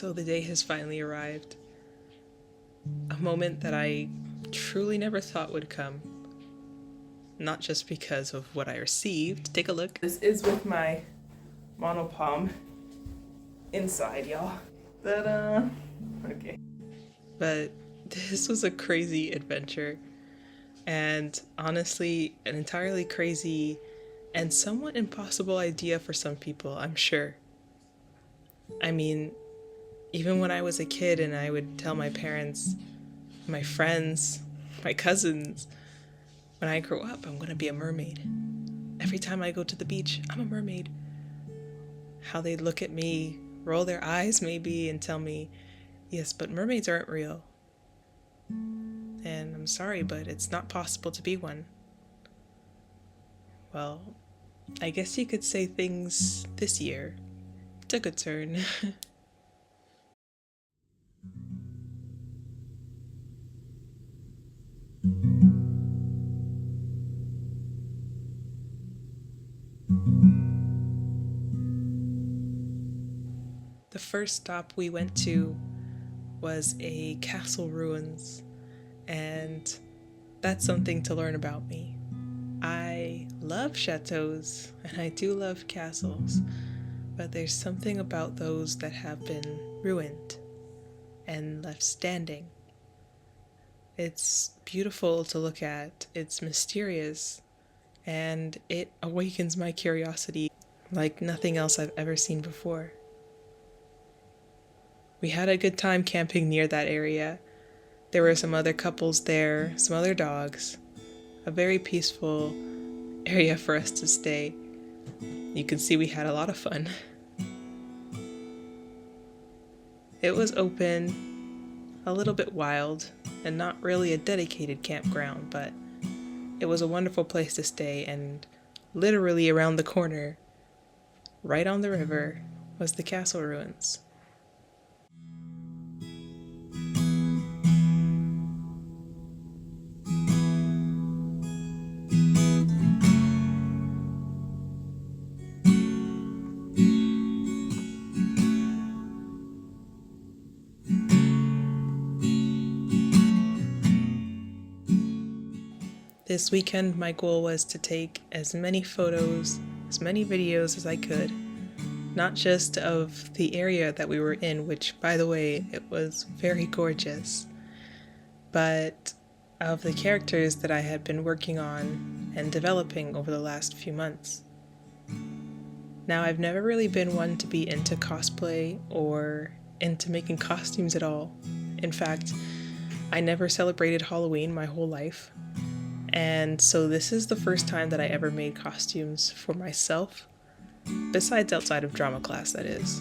So the day has finally arrived. A moment that I truly never thought would come. Not just because of what I received. Take a look. This is with my monopalm inside, y'all. Ta-da! Okay. But this was a crazy adventure. And honestly, an entirely crazy and somewhat impossible idea for some people, I'm sure. I mean, even when I was a kid and I would tell my parents, my friends, my cousins, when I grow up, I'm gonna be a mermaid. Every time I go to the beach, I'm a mermaid. How they'd look at me, roll their eyes maybe, and tell me, yes, but mermaids aren't real. And I'm sorry, but it's not possible to be one. Well, I guess you could say things this year took a turn. The first stop we went to was a castle ruins, and that's something to learn about me. I love chateaus, and I do love castles, but there's something about those that have been ruined and left standing. It's beautiful to look at, it's mysterious, and it awakens my curiosity like nothing else I've ever seen before. We had a good time camping near that area. There were some other couples there, some other dogs. A very peaceful area for us to stay. You can see we had a lot of fun. It was open, a little bit wild, and not really a dedicated campground, but it was a wonderful place to stay, and literally around the corner, right on the river, was the castle ruins. This weekend, my goal was to take as many photos, as many videos as I could, not just of the area that we were in, which, by the way, it was very gorgeous, but of the characters that I had been working on and developing over the last few months. Now, I've never really been one to be into cosplay or into making costumes at all. In fact, I never celebrated Halloween my whole life. And so this is the first time that I ever made costumes for myself, besides outside of drama class, that is.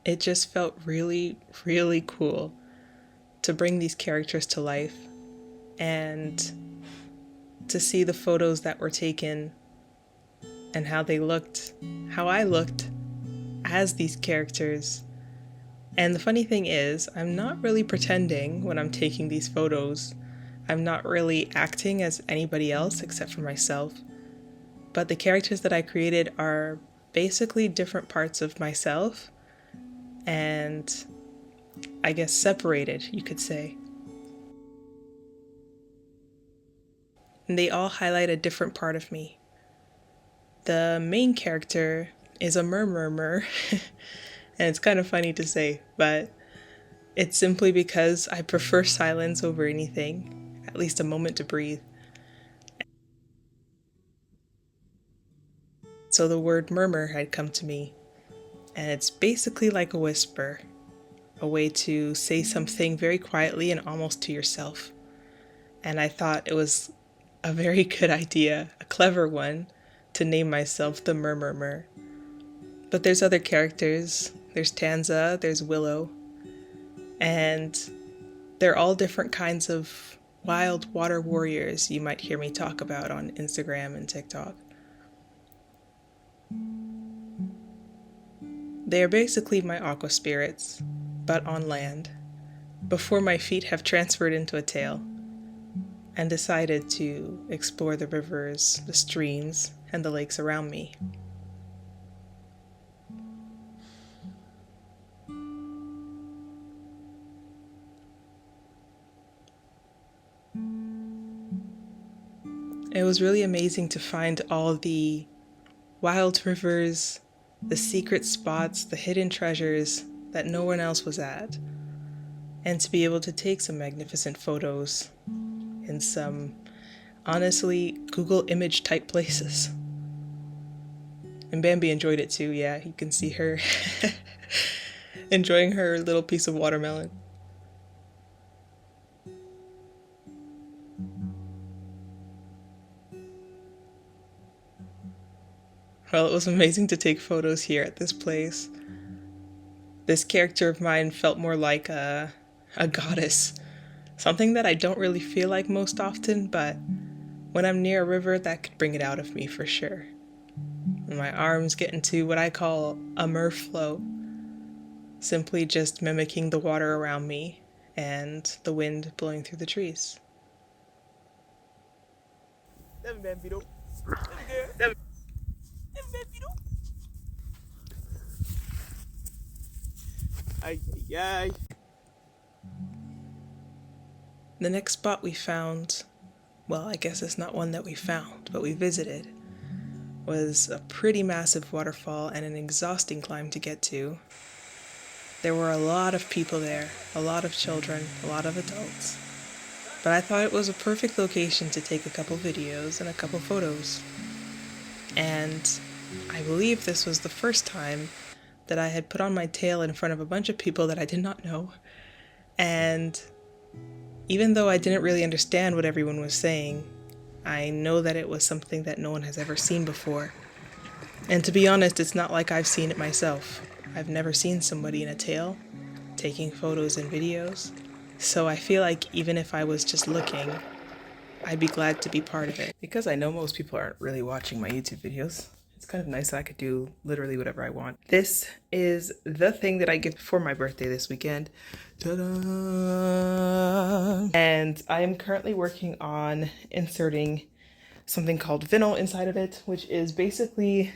It just felt really, really cool to bring these characters to life and to see the photos that were taken and how they looked, how I looked as these characters. And the funny thing is, I'm not really pretending when I'm taking these photos. I'm not really acting as anybody else except for myself. But the characters that I created are basically different parts of myself, and I guess separated, you could say. And they all highlight a different part of me. The main character is a mermer, and it's kind of funny to say, but it's simply because I prefer silence over anything, at least a moment to breathe. So the word murmur had come to me, and it's basically like a whisper, a way to say something very quietly and almost to yourself. And I thought it was a very good idea, a clever one, to name myself the Murmur. But there's other characters. There's Tanza, there's Willow, and they're all different kinds of wild water warriors you might hear me talk about on Instagram and TikTok. They are basically my aqua spirits, but on land, before my feet have transferred into a tail. and decided to explore the rivers, the streams, and the lakes around me. It was really amazing to find all the wild rivers, the secret spots, the hidden treasures that no one else was at, and to be able to take some magnificent photos in some, honestly, Google image type places. And Bambi enjoyed it too, yeah, you can see her enjoying her little piece of watermelon. Well, it was amazing to take photos here at this place. This character of mine felt more like a goddess, something that I don't really feel like most often, but when I'm near a river, that could bring it out of me for sure. And my arms get into what I call a mer flow, simply just mimicking the water around me and the wind blowing through the trees. The next spot we found, well, I guess it's not one that we found, but we visited, was a pretty massive waterfall and an exhausting climb to get to. There were a lot of people there, a lot of children, a lot of adults. But I thought it was a perfect location to take a couple videos and a couple photos. And I believe this was the first time that I had put on my tail in front of a bunch of people that I did not know. And even though I didn't really understand what everyone was saying, I know that it was something that no one has ever seen before. And to be honest, it's not like I've seen it myself. I've never seen somebody in a tail taking photos and videos. So I feel like even if I was just looking, I'd be glad to be part of it. Because I know most people aren't really watching my YouTube videos, it's kind of nice that I could do literally whatever I want. This is the thing that I get for my birthday this weekend. Ta-da! And I am currently working on inserting something called vinyl inside of it, which is basically